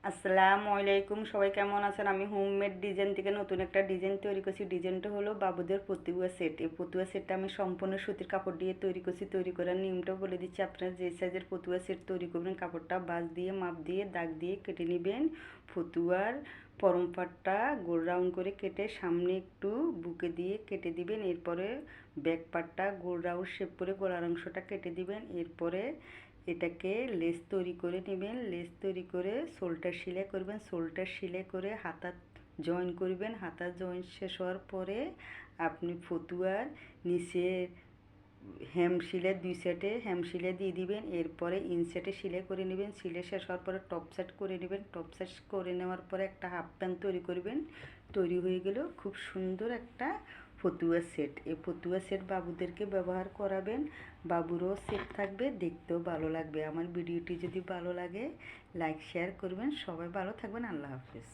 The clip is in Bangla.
আসসালামু আলাইকুম, সবাই কেমন আছেন? আমি হোমমেড ডিজাইন থেকে নতুন একটা ডিজাইন তৈরি করছি। ডিজাইনটা হলো বাবুদের ফতুয়া সেট। এই ফতুয়া সেটটা আমি সম্পূর্ণ সুতির কাপড় দিয়ে তৈরি করছি। তৈরি করার নিয়মটাও বলে দিচ্ছি। আপনারা যে সাইজের ফতুয়া সেট তৈরি করবেন, কাপড়টা বাঁশ দিয়ে মাপ দিয়ে দাগ দিয়ে কেটে নেবেন। ফতুয়ার পরম পাটটা গোল রাউন্ড করে কেটে সামনে একটু বুকে দিয়ে কেটে দিবেন। এরপরে ব্যাক পাটটা গোল রাউন্ড শেপ করে গলার অংশটা কেটে দিবেন। এরপরে এটাকে লেস তৈরি করে নেবেন। লেস তৈরি করে শোল্ডার সেলাই করবেন। শোল্ডার সেলাই করে হাতা জয়েন করবেন। হাতা জয়েন শেষ হওয়ার পরে আপনি ফতুয়ার নিচে হেম সেলাই দুই সাইডে হেম সেলাই দিয়ে দিবেন। এরপরে ইনসাইডে সেলাই করে নেবেন। সেলাই শেষ হওয়ার পরে টপ সাইড করে নেবেন। টপ সাইড করে নেওয়ার পরে একটা হাফ প্যান্ট তৈরি করবেন। তৈরি হয়ে গেল খুব সুন্দর একটা ফতুয়া সেট। এই ফতুয়া সেট বাবুদেরকে ব্যবহার করাবেন। বাবুরও সেট থাকবে, দেখতেও ভালো লাগবে। আমার ভিডিওটি যদি ভালো লাগে লাইক শেয়ার করবেন। সবাই ভালো থাকবেন। আল্লাহ হাফেজ।